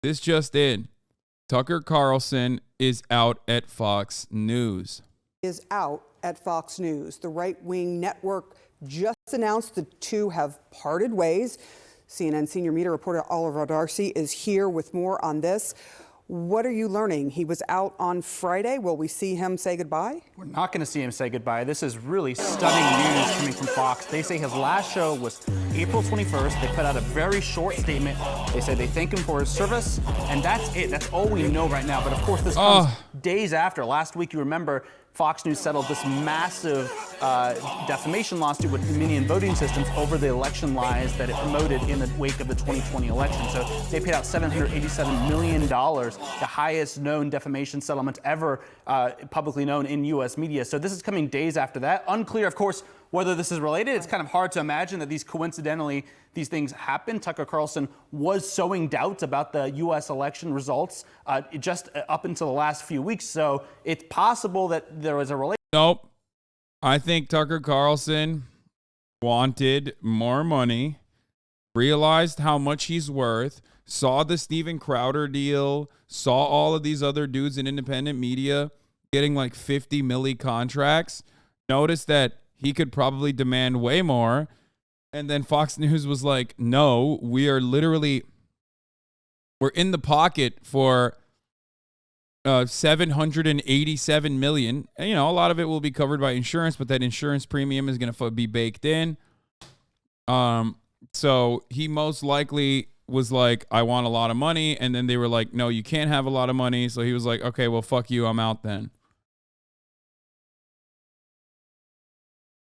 This just in. Tucker Carlson is out at Fox News. Is out at Fox News. The right-wing network just announced the two have parted ways. CNN senior media reporter Oliver Darcy is here with more on this. What are you learning? He was out on Friday. Will we see him say goodbye? We're not going to see him say goodbye. This is really stunning news coming from Fox. They say his last show was April 21st. They put out a very short statement. They said they thank him for his service, and that's it. That's all we know right now. But of course, this comes days after. Last week, you remember, Fox News settled this massive defamation lawsuit with Dominion Voting Systems over the election lies that it promoted in the wake of the 2020 election. So they paid out $787 million, the highest known defamation settlement ever publicly known in U.S. media. So this is coming days after that. Unclear, of course, whether this is related. It's kind of hard to imagine that these things happen. Tucker Carlson was sowing doubt about the U.S. election results just up until the last few weeks. So it's possible that there was a relation. Nope. I think Tucker Carlson wanted more money, realized how much he's worth, saw the Steven Crowder deal, saw all of these other dudes in independent media getting like 50 milli contracts, noticed that he could probably demand way more. And then Fox News was like, no, we're in the pocket for $787 million. And, you know, a lot of it will be covered by insurance, but that insurance premium is going to be baked in. So he most likely was like, I want a lot of money. And then they were like, no, you can't have a lot of money. So he was like, okay, well, fuck you. I'm out then.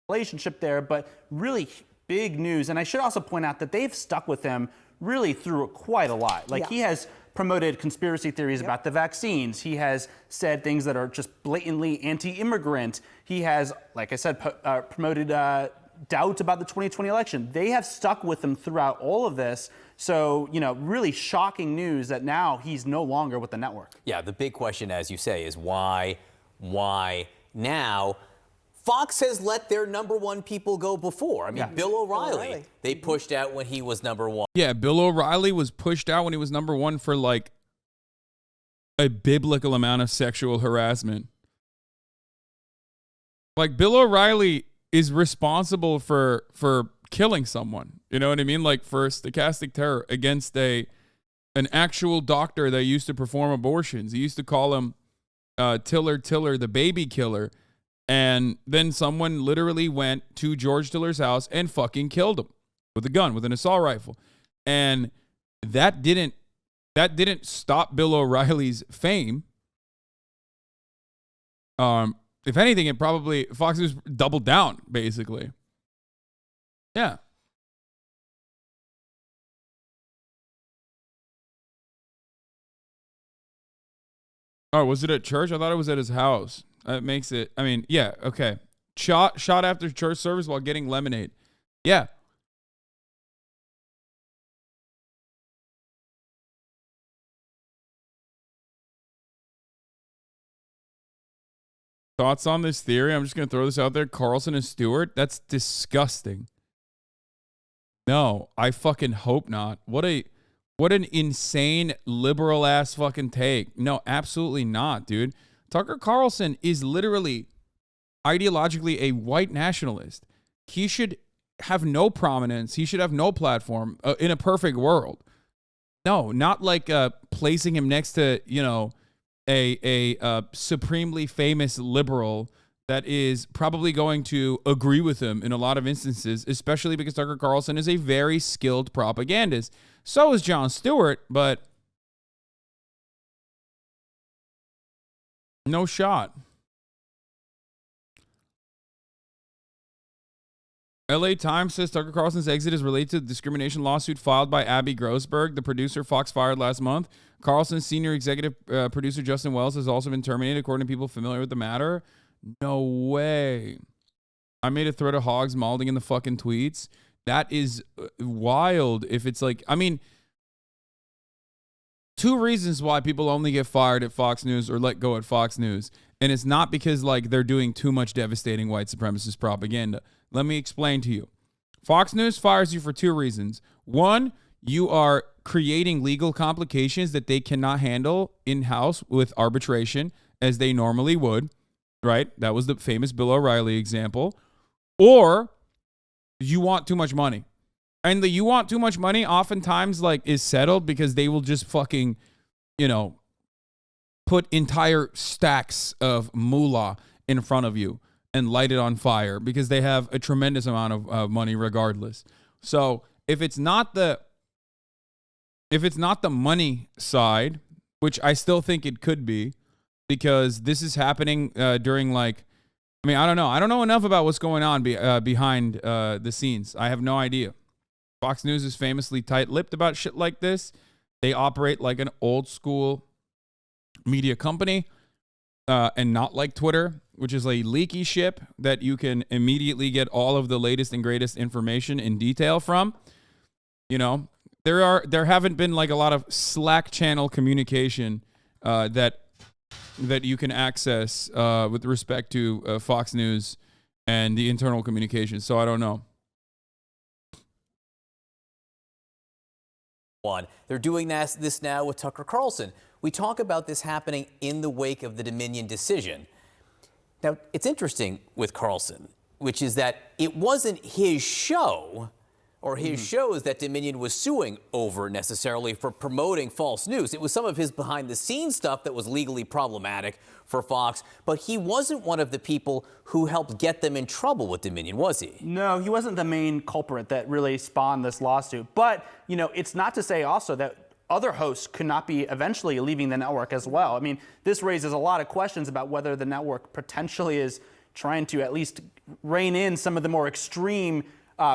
Relationship there, but really big news. And I should also point out that they've stuck with him really through quite a lot. Like he has promoted conspiracy theories about the vaccines. He has said things that are just blatantly anti-immigrant. He has, like I said, promoted doubt about the 2020 election. They have stuck with him throughout all of this. So, you know, really shocking news that now he's no longer with the network. Yeah, the big question, as you say, is why now? Fox has let their number one people go before. I mean, Bill O'Reilly, they pushed out when he was number one. Yeah, Bill O'Reilly was pushed out when he was number one for like a biblical amount of sexual harassment. Like, Bill O'Reilly is responsible for killing someone. You know what I mean? Like, for stochastic terror against an actual doctor that used to perform abortions. He used to call him Tiller, the baby killer. And then someone literally went to George Tiller's house and fucking killed him with a gun, with an assault rifle. And that didn't stop Bill O'Reilly's fame. If anything, it probably, Fox News doubled down, basically. Yeah. Oh, was it at church? I thought it was at his house. That makes it, I mean, yeah, okay. Shot after church service while getting lemonade. Yeah. Thoughts on this theory? I'm just going to throw this out there. Carlson and Stewart? That's disgusting. No, I fucking hope not. What an insane liberal ass fucking take. No, absolutely not, dude. Tucker Carlson is literally ideologically a white nationalist. He should have no prominence. He should have no platform in a perfect world. No, not like placing him next to, you know, a supremely famous liberal that is probably going to agree with him in a lot of instances, especially because Tucker Carlson is a very skilled propagandist. So is Jon Stewart, but no shot. LA Times says Tucker Carlson's exit is related to the discrimination lawsuit filed by Abby Grossberg, the producer Fox fired last month. Carlson's senior executive producer Justin Wells has also been terminated, according to people familiar with the matter. No way. I made a thread of hogs malding in the fucking tweets. That is wild. If it's like, I mean, two reasons why people only get fired at Fox News or let go at Fox News. And it's not because like they're doing too much devastating white supremacist propaganda. Let me explain to you. Fox News fires you for two reasons. One, you are creating legal complications that they cannot handle in-house with arbitration as they normally would, right? That was the famous Bill O'Reilly example. Or you want too much money. And the you want too much money oftentimes like is settled because they will just fucking, put entire stacks of moolah in front of you and light it on fire because they have a tremendous amount of money regardless. So if it's not the money side, which I still think it could be, because this is happening during I don't know. I don't know enough about what's going on behind the scenes. I have no idea. Fox News is famously tight-lipped about shit like this. They operate like an old school media company and not like Twitter, which is a leaky ship that you can immediately get all of the latest and greatest information in detail from. There haven't been like a lot of Slack channel communication that you can access with respect to Fox News and the internal communication. So I don't know. They're doing this now with Tucker Carlson. We talk about this happening in the wake of the Dominion decision. Now, it's interesting with Carlson, which is that it wasn't his show or his shows that Dominion was suing over necessarily for promoting false news. It was some of his behind-the-scenes stuff that was legally problematic for Fox, but he wasn't one of the people who helped get them in trouble with Dominion, was he? No, he wasn't the main culprit that really spawned this lawsuit. But, it's not to say also that other hosts could not be eventually leaving the network as well. I mean, this raises a lot of questions about whether the network potentially is trying to at least rein in some of the more extreme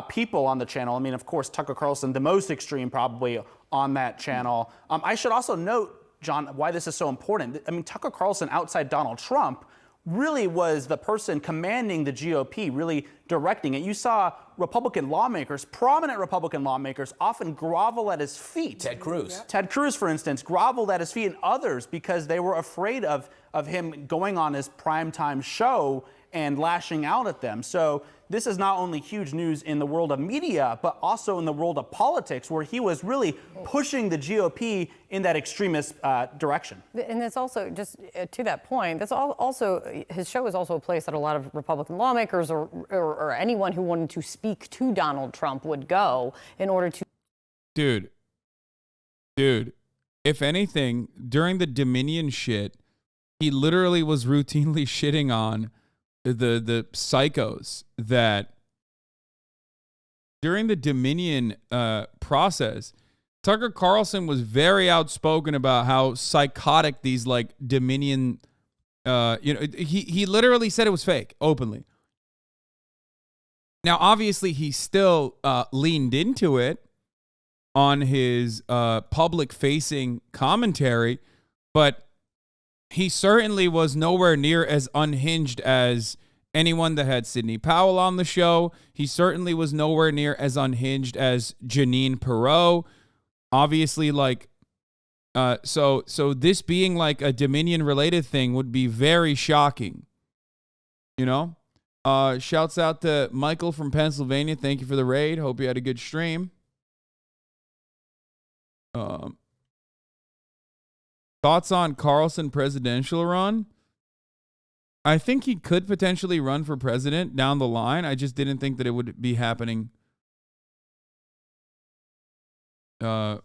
people on the channel. I mean, of course, Tucker Carlson, the most extreme probably on that channel. I should also note, John, why this is so important. I mean, Tucker Carlson, outside Donald Trump, really was the person commanding the GOP, really directing it. You saw Republican lawmakers, prominent Republican lawmakers, often grovel at his feet. Ted Cruz. Yeah. Ted Cruz, for instance, groveled at his feet, and others because they were afraid of him going on his primetime show and lashing out at them. So this is not only huge news in the world of media, but also in the world of politics, where he was really pushing the GOP in that extremist direction. And it's also, just to that point, that's also, his show is also a place that a lot of Republican lawmakers or anyone who wanted to speak to Donald Trump would go in order to. Dude, if anything, during the Dominion shit, he literally was routinely shitting on the psychos that during the Dominion process, Tucker Carlson was very outspoken about how psychotic these like Dominion, he literally said it was fake openly. Now, obviously, he still leaned into it on his public-facing commentary, but he certainly was nowhere near as unhinged as anyone that had Sidney Powell on the show. He certainly was nowhere near as unhinged as Janine Perot. Obviously, so this being like a Dominion-related thing would be very shocking. Shouts out to Michael from Pennsylvania. Thank you for the raid. Hope you had a good stream. Thoughts on Carlson presidential run? I think he could potentially run for president down the line. I just didn't think that it would be happening. I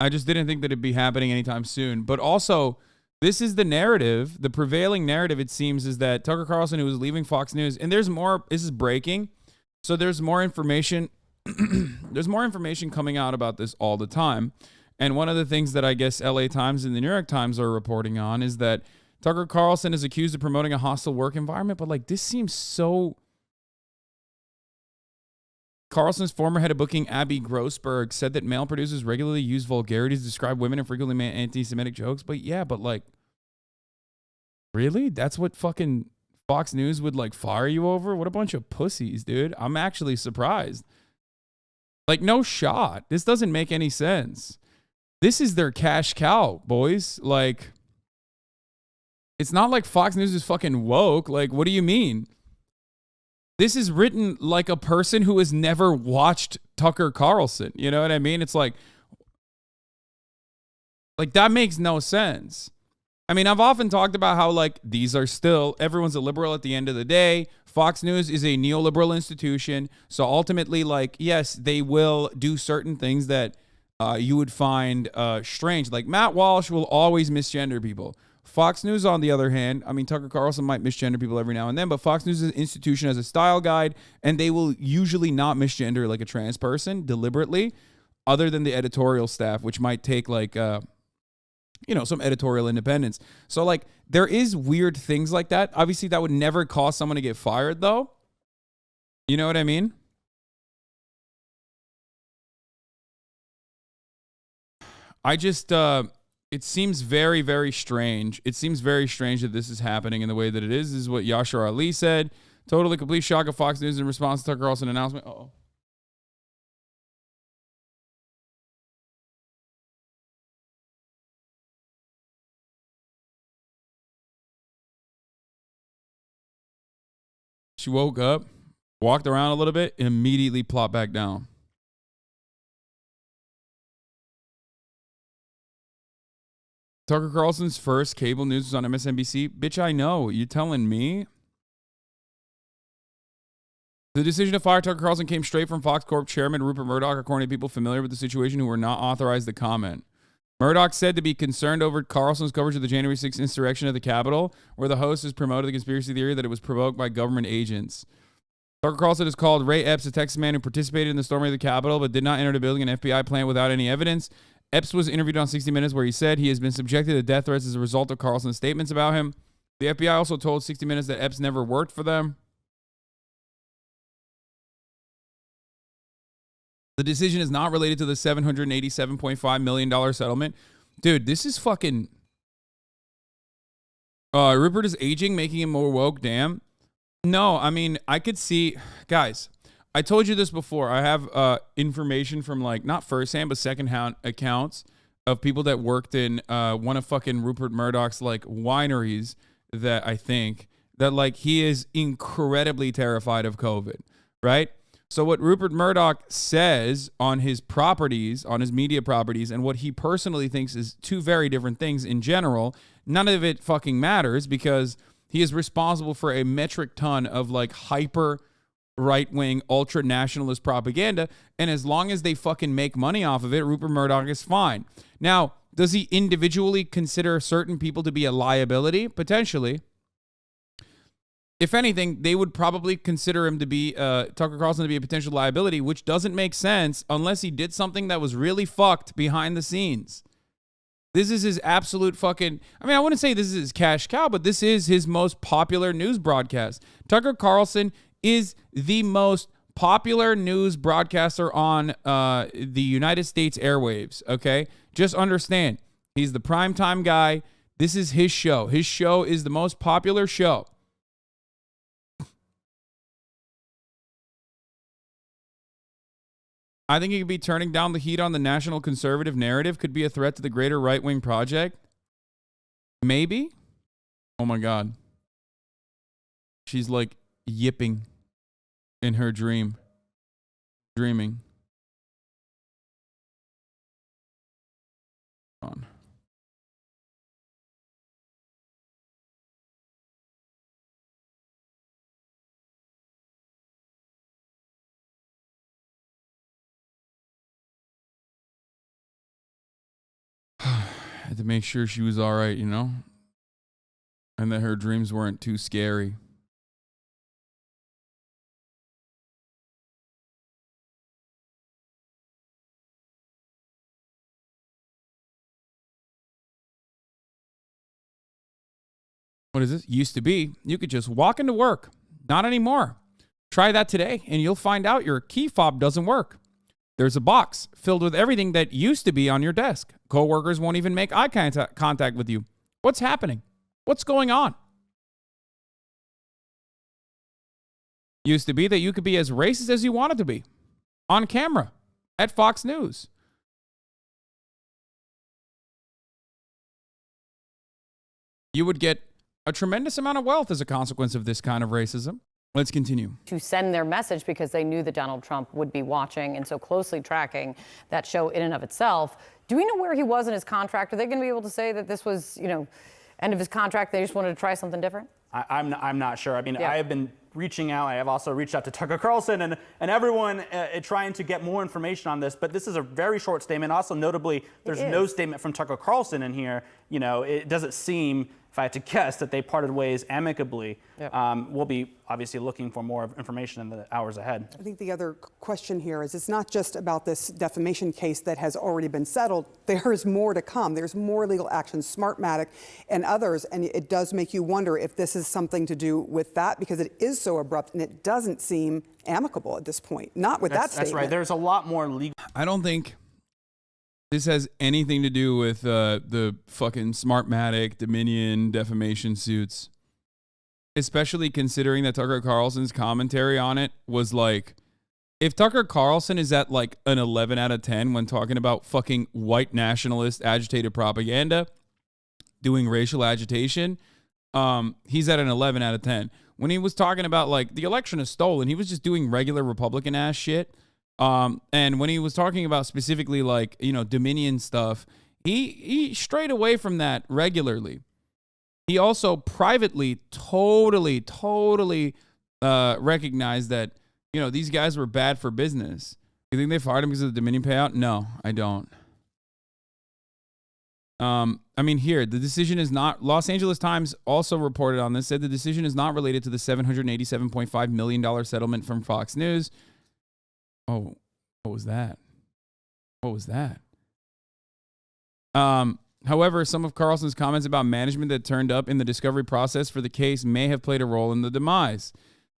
just didn't think that it'd be happening anytime soon. But also, this is the narrative. The prevailing narrative, it seems, is that Tucker Carlson, who was leaving Fox News, and there's more, this is breaking, so there's more information. There's more information coming out about this all the time. And one of the things that I guess LA Times and the New York Times are reporting on is that Tucker Carlson is accused of promoting a hostile work environment. But this seems so... Carlson's former head of booking, Abby Grossberg, said that male producers regularly use vulgarity to describe women and frequently make anti-Semitic jokes. But yeah, really? That's what fucking Fox News would fire you over? What a bunch of pussies, dude. I'm actually surprised. No shot. This doesn't make any sense. This is their cash cow, boys. It's not like Fox News is fucking woke. What do you mean? This is written like a person who has never watched Tucker Carlson. You know what I mean? It's like that makes no sense. I mean, I've often talked about how like these are still, everyone's a liberal at the end of the day. Fox News is a neoliberal institution. So ultimately, like, yes, they will do certain things that you would find strange. Like Matt Walsh will always misgender people. Fox News, on the other hand, I mean, Tucker Carlson might misgender people every now and then, but Fox News is an institution as a style guide, and they will usually not misgender like a trans person deliberately, other than the editorial staff, which might take like, some editorial independence. So like there is weird things like that. Obviously that would never cause someone to get fired though. You know what I mean? I just, it seems very, very strange. It seems very strange that this is happening in the way that it is. This is what Yashar Ali said. Totally complete shock of Fox News in response to Tucker Carlson announcement. Uh-oh. She woke up, walked around a little bit, and immediately plopped back down. Tucker Carlson's first cable news was on MSNBC. Bitch, I know. You telling me? The decision to fire Tucker Carlson came straight from Fox Corp chairman Rupert Murdoch, according to people familiar with the situation who were not authorized to comment. Murdoch said to be concerned over Carlson's coverage of the January 6th insurrection at the Capitol, where the host has promoted the conspiracy theory that it was provoked by government agents. Tucker Carlson has called Ray Epps a Texas man who participated in the storming of the Capitol but did not enter the building and FBI plant without any evidence. Epps was interviewed on 60 Minutes where he said he has been subjected to death threats as a result of Carlson's statements about him. The FBI also told 60 Minutes that Epps never worked for them. The decision is not related to the $787.5 million settlement. Dude, this is fucking... Rupert is aging, making him more woke. Damn. No, I mean, I could see... Guys, I told you this before. I have information from, like, not first-hand, but second-hand accounts of people that worked in one of fucking Rupert Murdoch's, like, wineries that I think that, like, he is incredibly terrified of COVID, right? So what Rupert Murdoch says on his properties, on his media properties, and what he personally thinks is two very different things in general, none of it fucking matters because he is responsible for a metric ton of like hyper right-wing, ultra-nationalist propaganda. And as long as they fucking make money off of it, Rupert Murdoch is fine. Now, does he individually consider certain people to be a liability? Potentially. If anything, they would probably consider him to be, Tucker Carlson to be a potential liability, which doesn't make sense unless he did something that was really fucked behind the scenes. This is his absolute fucking, I mean, I wouldn't say this is his cash cow, but this is his most popular news broadcast. Tucker Carlson is the most popular news broadcaster on the United States airwaves, okay? Just understand, he's the primetime guy. This is his show. His show is the most popular show. I think he could be turning down the heat on the national conservative narrative, could be a threat to the greater right-wing project. Maybe. Oh my God. She's like yipping in her dreaming. On. Had to make sure she was all right, you know? And that her dreams weren't too scary. What is this? Used to be, you could just walk into work. Not anymore. Try that today, and you'll find out your key fob doesn't work. There's a box filled with everything that used to be on your desk. Coworkers won't even make eye contact with you. What's happening? What's going on? Used to be that you could be as racist as you wanted to be on camera at Fox News. You would get a tremendous amount of wealth as a consequence of this kind of racism. Let's continue. To send their message because they knew that Donald Trump would be watching and so closely tracking that show in and of itself. Do we know where he was in his contract? Are they going to be able to say that this was, end of his contract, they just wanted to try something different? I'm not sure. I mean, Yeah. I have been reaching out. I have also reached out to Tucker Carlson and everyone trying to get more information on this. But this is a very short statement. Also, notably, there's no statement from Tucker Carlson in here. It doesn't seem, if I had to guess, that they parted ways amicably. Yep. We'll be obviously looking for more information in the hours ahead. I think the other question here is it's not just about this defamation case that has already been settled. There is more to come. There's more legal action, Smartmatic and others, and it does make you wonder if this is something to do with that, because it is so abrupt and it doesn't seem amicable at this point. Not with that statement. That's right. There's a lot more legal. I don't think this has anything to do with the fucking Smartmatic, Dominion defamation suits. Especially considering that Tucker Carlson's commentary on it was like, if Tucker Carlson is at like an 11 out of 10 when talking about fucking white nationalist agitated propaganda, doing racial agitation, he's at an 11 out of 10. When he was talking about like the election is stolen, he was just doing regular Republican ass shit. And when he was talking about specifically like, Dominion stuff, he strayed away from that regularly. He also privately totally recognized that, these guys were bad for business. You think they fired him because of the Dominion payout? No, I don't. Here, the decision is not, Los Angeles Times also reported on this, said the decision is not related to the $787.5 million settlement from Fox News. Oh, what was that? However, some of Carlson's comments about management that turned up in the discovery process for the case may have played a role in the demise.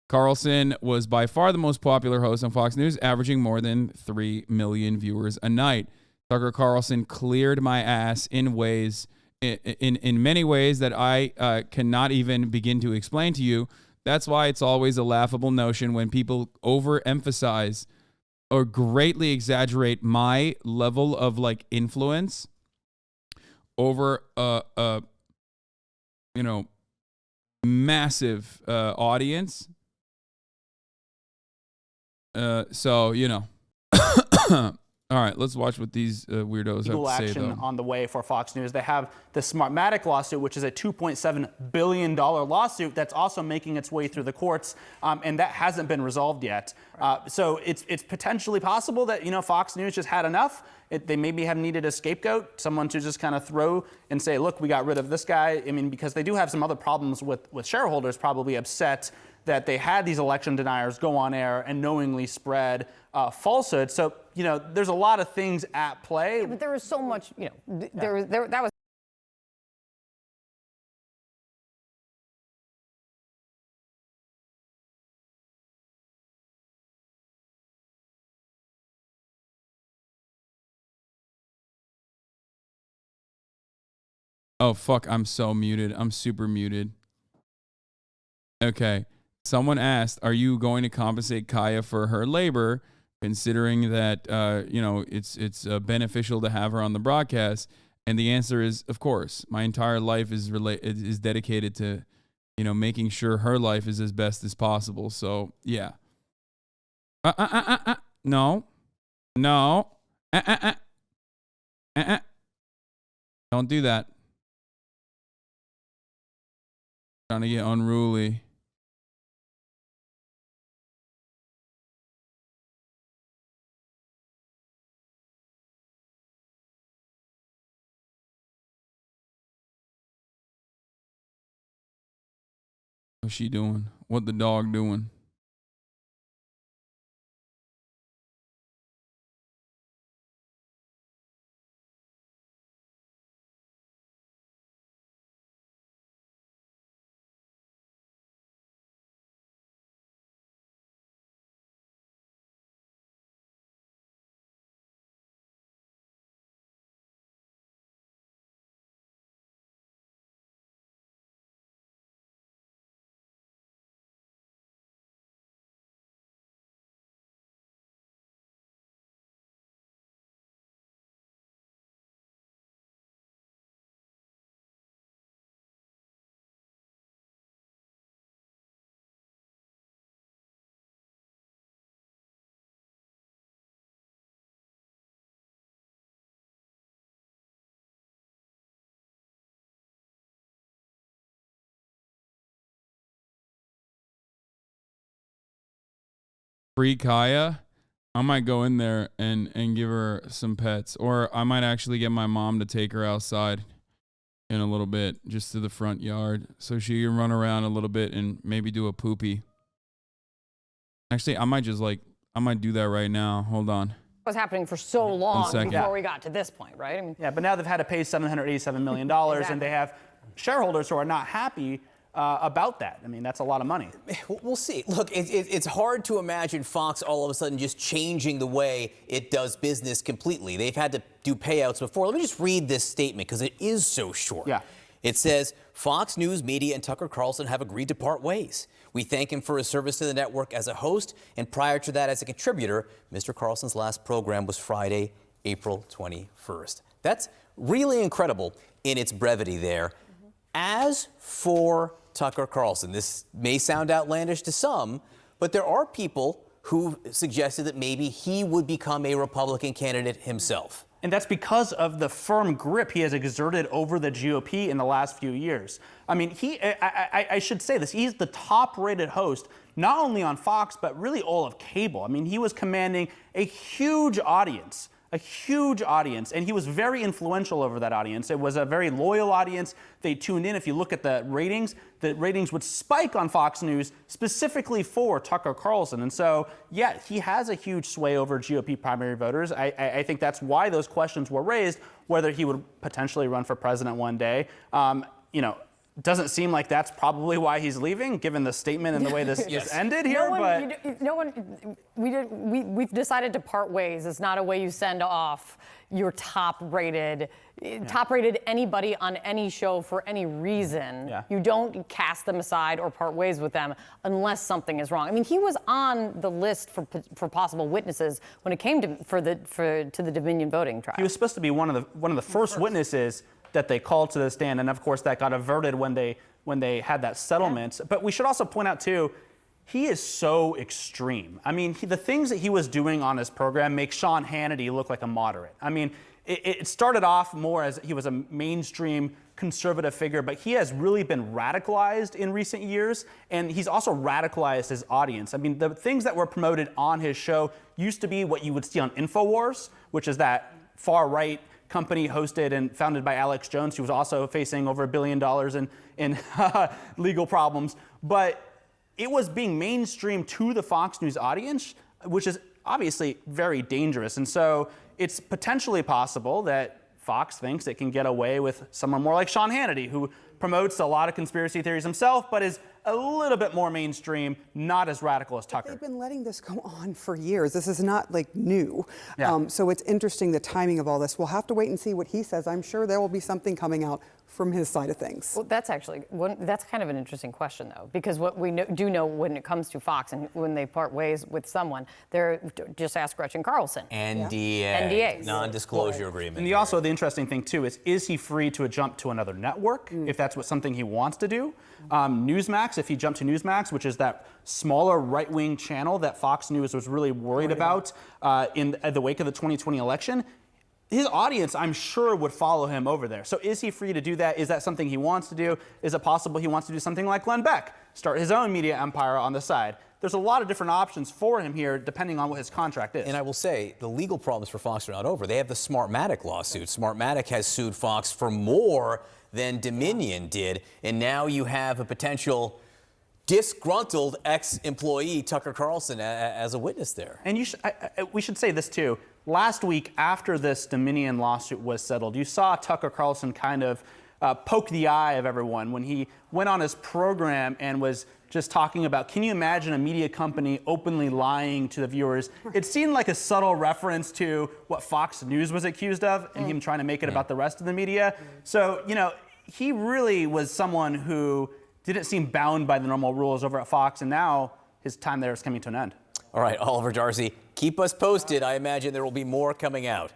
Carlson was by far the most popular host on Fox News, averaging more than 3 million viewers a night. Tucker Carlson cleared my ass in many ways that I cannot even begin to explain to you. That's why it's always a laughable notion when people overemphasize or greatly exaggerate my level of like influence over massive audience. All right, let's watch what these weirdos have to say, action though. On the way for Fox News. They have the Smartmatic lawsuit, which is a $2.7 billion lawsuit that's also making its way through the courts, and that hasn't been resolved yet. So it's potentially possible that Fox News just had enough. They maybe have needed a scapegoat, someone to just kind of throw and say, look, we got rid of this guy. I mean, because they do have some other problems with shareholders probably upset that they had these election deniers go on air and knowingly spread falsehood. So, there's a lot of things at play. Yeah, but there was so much, that was. Oh, fuck, I'm so muted. I'm super muted. Okay. Someone asked, are you going to compensate Kaya for her labor, considering that, it's beneficial to have her on the broadcast? And the answer is, of course. My entire life is dedicated to, making sure her life is as best as possible. So, yeah. No. Don't do that. Trying to get unruly. What's she doing? What the dog doing? free Kaya, I might go in there and give her some pets. Or I might actually get my mom to take her outside in a little bit, just to the front yard, so she can run around a little bit and maybe do a poopy. Actually, I might do that right now. Hold on. Was happening for so long second. before we got to this point, right? I mean, Yeah, but now they've had to pay $787 million, Exactly. and they have shareholders who are not happy about that. I mean, that's a lot of money. We'll see. Look, it's hard to imagine Fox all of a sudden just changing the way it does business completely. They've had to do payouts before. Let me just read this statement because it is so short. Yeah. It says, Fox News Media and Tucker Carlson have agreed to part ways. We thank him for his service to the network as a host, and prior to that as a contributor. Mr. Carlson's last program was Friday, April 21st. That's really incredible in its brevity there. As for Tucker Carlson, this may sound outlandish to some, but there are people who suggested that maybe he would become a Republican candidate himself. And that's because of the firm grip he has exerted over the GOP in the last few years. I mean, I should say this, he's the top-rated host, not only on Fox, but really all of cable. I mean, he was commanding a huge audience, and he was very influential over that audience. It was a very loyal audience. They tuned in. If you look at the ratings would spike on Fox News specifically for Tucker Carlson. And so, yeah, he has a huge sway over GOP primary voters. I think that's why those questions were raised, whether he would potentially run for president one day. Doesn't seem like that's probably why he's leaving, given the statement and the way this just ended here. We've decided to part ways. It's not a way you send off your top-rated anybody on any show for any reason. Yeah. You don't cast them aside or part ways with them unless something is wrong. I mean, he was on the list for possible witnesses when it came to the Dominion voting trial. He was supposed to be one of the first witnesses that they called to the stand, and of course that got averted when they had that settlement. Yeah. But we should also point out too, he is so extreme. I mean, the things that he was doing on his program make Sean Hannity look like a moderate. I mean, it started off more as he was a mainstream conservative figure, but he has really been radicalized in recent years, and he's also radicalized his audience. I mean, the things that were promoted on his show used to be what you would see on InfoWars, which is that far-right company hosted and founded by Alex Jones, who was also facing over $1 billion in legal problems. But it was being mainstream to the Fox News audience, which is obviously very dangerous. And so it's potentially possible that Fox thinks it can get away with someone more like Sean Hannity, who promotes a lot of conspiracy theories himself, but is a little bit more mainstream, not as radical as Tucker. They've been letting this go on for years. This is not like new. Yeah. So it's interesting, the timing of all this. We'll have to wait and see what he says. I'm sure there will be something coming out from his side of things. Well, that's kind of an interesting question, though, because what we do know when it comes to Fox and when they part ways with someone, just ask Gretchen Carlson. NDAs. Non-disclosure agreement. And the interesting thing, too, is he free to jump to another network if that's something he wants to do? Newsmax, if he jumped to Newsmax, which is that smaller right-wing channel that Fox News was really worried about in the wake of the 2020 election, his audience, I'm sure, would follow him over there. So is he free to do that? Is that something he wants to do? Is it possible he wants to do something like Glenn Beck, start his own media empire on the side? There's a lot of different options for him here, depending on what his contract is. And I will say, the legal problems for Fox are not over. They have the Smartmatic lawsuit. Smartmatic has sued Fox for more than Dominion did. And now you have a potential disgruntled ex-employee, Tucker Carlson, as a witness there. And we should say this, too. Last week, after this Dominion lawsuit was settled, you saw Tucker Carlson kind of poke the eye of everyone when he went on his program and was just talking about, can you imagine a media company openly lying to the viewers? It seemed like a subtle reference to what Fox News was accused of and him trying to make it about the rest of the media. So, he really was someone who didn't seem bound by the normal rules over at Fox, and now his time there is coming to an end. All right, Oliver Darcy, keep us posted. I imagine there will be more coming out.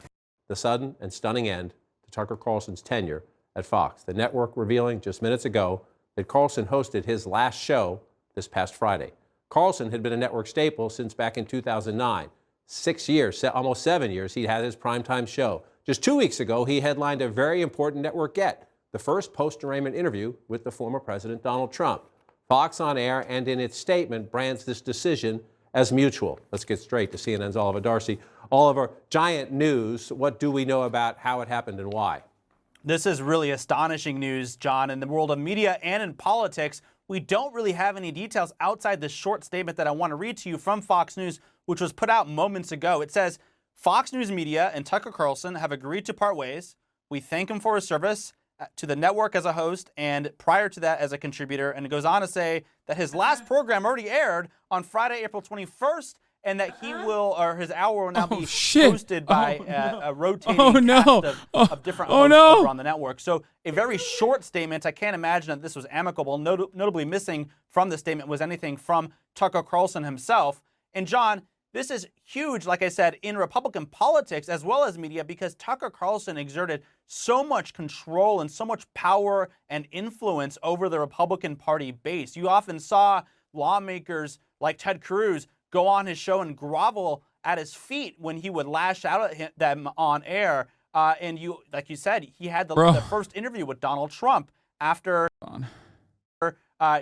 The sudden and stunning end to Tucker Carlson's tenure at Fox. The network revealing just minutes ago that Carlson hosted his last show this past Friday. Carlson had been a network staple since back in 2009. 6 years, almost 7 years, he had his primetime show. Just 2 weeks ago, he headlined a very important network get, the first post-arraignment interview with the former President Donald Trump. Fox on air and in its statement brands this decision as mutual. Let's get straight to CNN's Oliver Darcy. Oliver, giant news. What do we know about how it happened and why? This is really astonishing news, John. In the world of media and in politics, we don't really have any details outside the short statement that I want to read to you from Fox News, which was put out moments ago. It says, Fox News Media and Tucker Carlson have agreed to part ways. We thank him for his service to the network as a host and prior to that as a contributor. And it goes on to say that his last program already aired on Friday, April 21st, and that he will, or his hour will now be hosted by a rotating cast of different hosts over on the network. So a very short statement. I can't imagine that this was amicable. Notably missing from the statement was anything from Tucker Carlson himself. And John, this is huge, like I said, in Republican politics as well as media, because Tucker Carlson exerted so much control and so much power and influence over the Republican Party base. You often saw lawmakers like Ted Cruz go on his show and grovel at his feet when he would lash out at them on air. And you, like you said, he had the first interview with Donald Trump after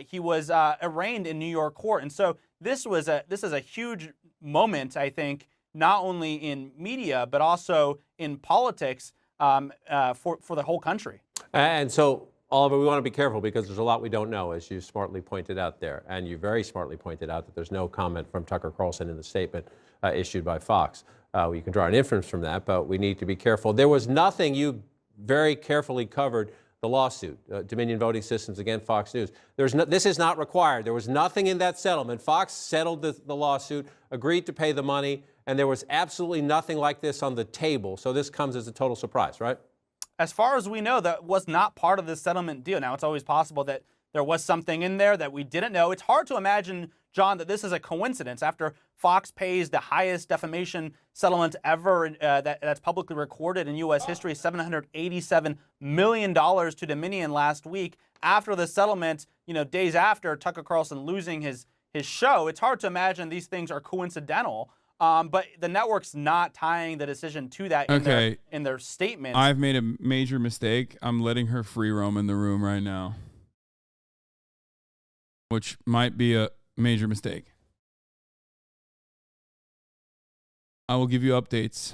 he was arraigned in New York court. And so this is a huge moment, I think, not only in media but also in politics for the whole country. And so, Oliver, we want to be careful because there's a lot we don't know, as you smartly pointed out there. And you very smartly pointed out that there's no comment from Tucker Carlson in the statement issued by Fox. You can draw an inference from that, but we need to be careful. There was nothing, you very carefully covered the lawsuit, Dominion Voting Systems against Fox News. This is not required. There was nothing in that settlement. Fox settled the lawsuit, agreed to pay the money, and there was absolutely nothing like this on the table. So this comes as a total surprise, right? As far as we know, that was not part of the settlement deal. Now, it's always possible that there was something in there that we didn't know. It's hard to imagine, John, that this is a coincidence. After Fox pays the highest defamation settlement ever that's publicly recorded in U.S. history, $787 million to Dominion last week. After the settlement, days after Tucker Carlson losing his show, it's hard to imagine these things are coincidental. But the network's not tying the decision to that in their statement. I've made a major mistake. I'm letting her free roam in the room right now, which might be a major mistake. I will give you updates.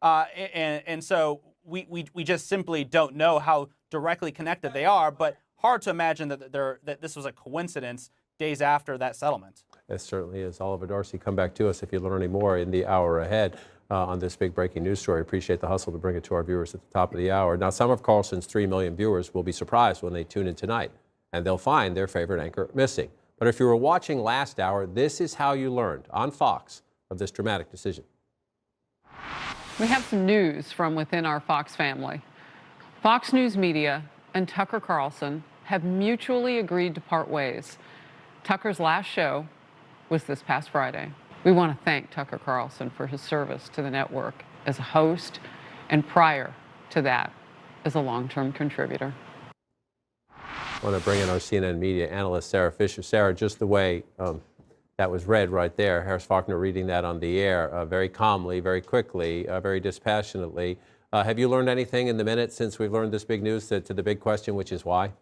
And so we just simply don't know how directly connected they are, but hard to imagine that this was a coincidence days after that settlement. It certainly is. Oliver Darcy, come back to us if you learn any more in the hour ahead on this big breaking news story. Appreciate the hustle to bring it to our viewers at the top of the hour. Now, some of Carlson's 3 million viewers will be surprised when they tune in tonight, and they'll find their favorite anchor missing. But if you were watching last hour, this is how you learned on Fox of this dramatic decision. We have some news from within our Fox family. Fox News Media and Tucker Carlson have mutually agreed to part ways. Tucker's last show was this past Friday. We want to thank Tucker Carlson for his service to the network as a host and prior to that as a long-term contributor. I want to bring in our CNN media analyst, Sarah Fisher. Sarah, just the way that was read right there, Harris Faulkner reading that on the air very calmly, very quickly, very dispassionately. Have you learned anything in the minute since we've learned this big news to the big question, which is why?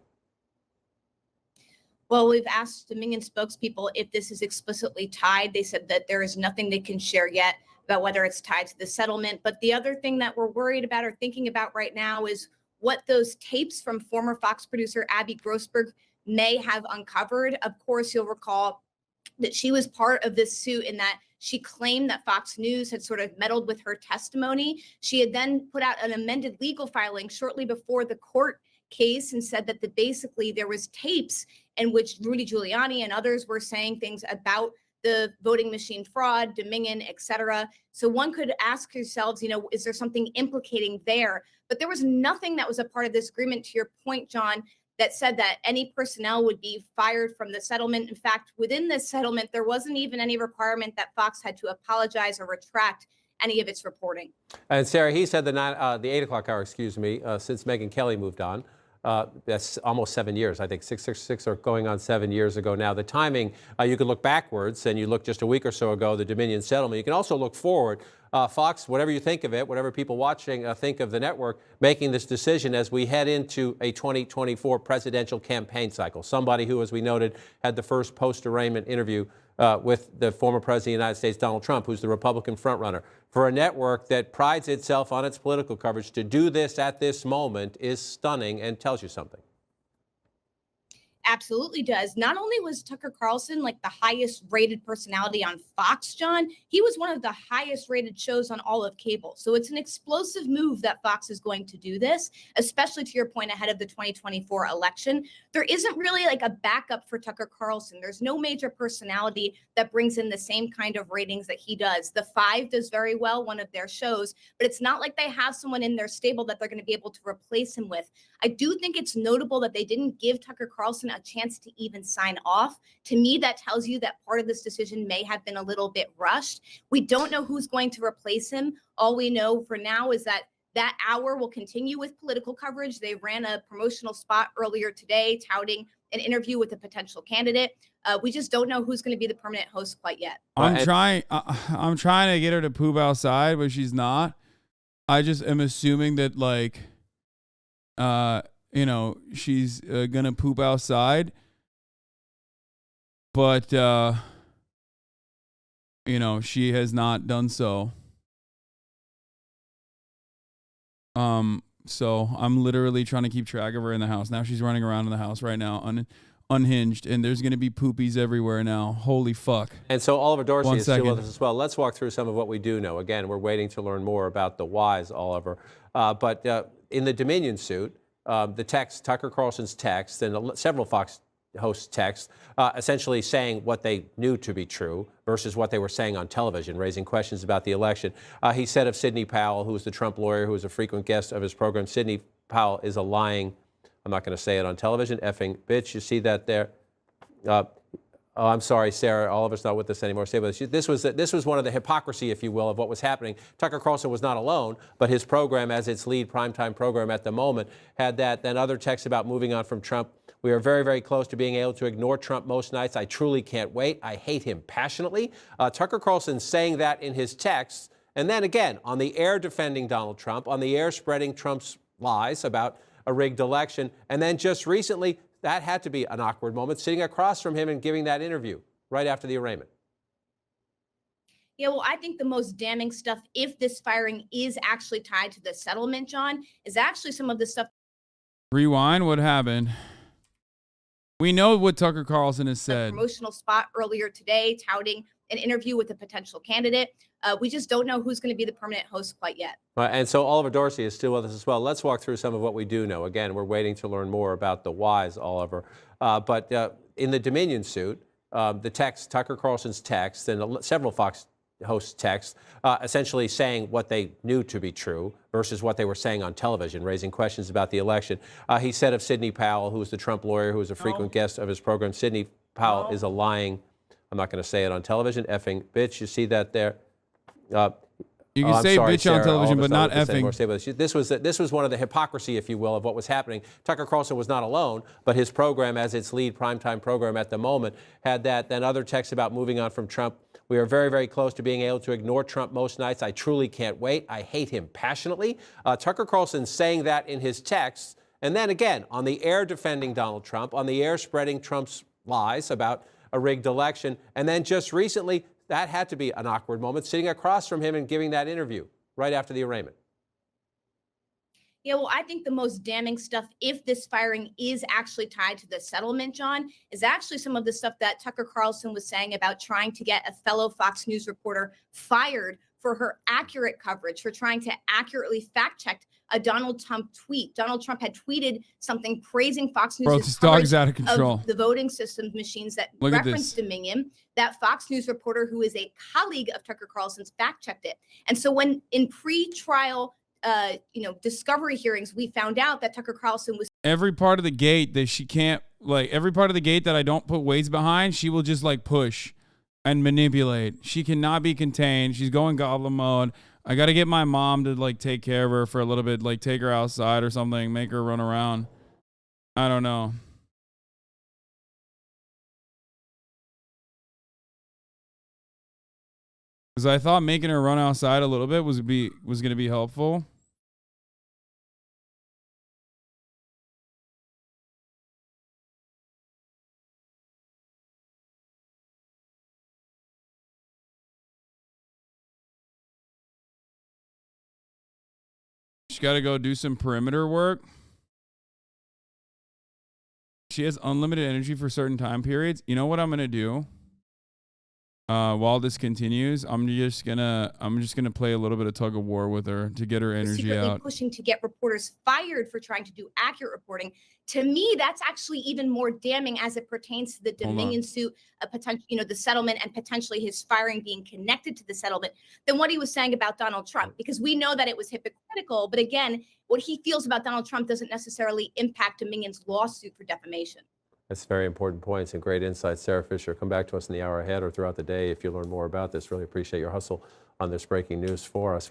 Well, we've asked Dominion spokespeople if this is explicitly tied. They said that there is nothing they can share yet about whether it's tied to the settlement. But the other thing that we're worried about or thinking about right now is what those tapes from former Fox producer Abby Grossberg may have uncovered. Of course, you'll recall that she was part of this suit in that she claimed that Fox News had sort of meddled with her testimony. She had then put out an amended legal filing shortly before the court case and said that basically there was tapes in which Rudy Giuliani and others were saying things about the voting machine fraud, Dominion, et cetera. So one could ask yourselves, is there something implicating there? But there was nothing that was a part of this agreement, to your point, John, that said that any personnel would be fired from the settlement. In fact, within this settlement, there wasn't even any requirement that Fox had to apologize or retract any of its reporting. And Sarah, he said the 8 o'clock hour, since Megyn Kelly moved on. That's almost 7 years. I think six are going on 7 years ago now. The timing, you can look backwards and you look just a week or so ago, the Dominion settlement. You can also look forward. Fox, whatever you think of it, whatever people watching think of the network, making this decision as we head into a 2024 presidential campaign cycle. Somebody who, as we noted, had the first post-arraignment interview with the former president of the United States, Donald Trump, who's the Republican frontrunner. For a network that prides itself on its political coverage, to do this at this moment is stunning and tells you something. Absolutely does. Not only was Tucker Carlson like the highest rated personality on Fox, John, he was one of the highest rated shows on all of cable. So it's an explosive move that Fox is going to do this, especially to your point ahead of the 2024 election. There isn't really like a backup for Tucker Carlson. There's no major personality that brings in the same kind of ratings that he does. The Five does very well, one of their shows, but it's not like they have someone in their stable that they're going to be able to replace him with. I do think it's notable that they didn't give Tucker Carlson a chance to even sign off. To me, that tells you that part of this decision may have been a little bit rushed. We don't know who's going to replace him. All we know for now is that that hour will continue with political coverage. They ran a promotional spot earlier today touting an interview with a potential candidate. We just don't know who's going to be the permanent host quite yet. I'm trying to get her to poop outside, but she's not. I just am assuming that she's gonna poop outside, but she has not done so. So I'm literally trying to keep track of her in the house. Now she's running around in the house right now, unhinged, and there's gonna be poopies everywhere now. Holy fuck. And so Oliver Dorsey is still with us as well. Let's walk through some of what we do know. Again, we're waiting to learn more about the whys, Oliver. But in the Dominion suit, the text, Tucker Carlson's text, and several Fox hosts' text, essentially saying what they knew to be true versus what they were saying on television, raising questions about the election. He said of Sidney Powell, who was the Trump lawyer, who was a frequent guest of his program, Sidney Powell is a lying, I'm not going to say it on television, effing bitch. You see that there? Oh, I'm sorry, Sarah. Oliver's not with us anymore. This was one of the hypocrisy, if you will, of what was happening. Tucker Carlson was not alone, but his program, as its lead primetime program at the moment, had that. Then other texts about moving on from Trump. We are very, very close to being able to ignore Trump most nights. I truly can't wait. I hate him passionately. Tucker Carlson saying that in his texts, and then again on the air defending Donald Trump, on the air spreading Trump's lies about a rigged election, and then just recently. That had to be an awkward moment, sitting across from him and giving that interview right after the arraignment. Yeah, well, I think the most damning stuff, if this firing is actually tied to the settlement, John, is actually some of the stuff. Rewind, what happened? We know what Tucker Carlson has said. A promotional spot earlier today touting an interview with a potential candidate. We just don't know who's going to be the permanent host quite yet. And so Oliver Dorsey is still with us as well. Let's walk through some of what we do know. Again, we're waiting to learn more about the whys, Oliver. But in the Dominion suit, the text, Tucker Carlson's text, and several Fox hosts' text, essentially saying what they knew to be true versus what they were saying on television, raising questions about the election. He said of Sidney Powell, who was the Trump lawyer, who was a frequent guest of his program, Sidney Powell is a lying, I'm not going to say it on television, effing bitch. You see that there? You can say sorry, bitch Sarah, on television, but not effing. This was one of the hypocrisy, if you will, of what was happening. Tucker Carlson was not alone, but his program, as its lead primetime program at the moment, had that. Then other texts about moving on from Trump. We are very, very close to being able to ignore Trump most nights. I truly can't wait. I hate him passionately. Tucker Carlson saying that in his texts, and then again on the air defending Donald Trump, on the air spreading Trump's lies about a rigged election, and then just recently. That had to be an awkward moment, sitting across from him and giving that interview right after the arraignment. Yeah, well, I think the most damning stuff, if this firing is actually tied to the settlement, John, is actually some of the stuff that Tucker Carlson was saying about trying to get a fellow Fox News reporter fired for her accurate coverage, for trying to accurately fact check a Donald Trump tweet. Donald Trump had tweeted something praising Fox News. Bro, this dog's out of control. Of the voting systems machines that referenced Dominion. That Fox News reporter, who is a colleague of Tucker Carlson's, fact checked it. And so when in pre-trial, discovery hearings, we found out that Tucker Carlson was every part of the gate that she can't every part of the gate that I don't put weights behind, she will just push and manipulate. She cannot be contained. She's going goblin mode. I got to get my mom to take care of her for a little bit, take her outside or something, make her run around. I don't know. Because I thought making her run outside a little bit was going to be helpful. She got to go do some perimeter work. She has unlimited energy for certain time periods. You know what I'm going to do? While this continues, I'm just gonna play a little bit of tug of war with her to get her energy secretly out. pushing to get reporters fired for trying to do accurate reporting. To me, that's actually even more damning as it pertains to the Dominion suit, a potential, the settlement, and potentially his firing being connected to the settlement, than what he was saying about Donald Trump. Because we know that it was hypocritical, but again, what he feels about Donald Trump doesn't necessarily impact Dominion's lawsuit for defamation. That's very important points and great insights. Sarah Fisher, come back to us in the hour ahead or throughout the day if you learn more about this. Really appreciate your hustle on this breaking news for us.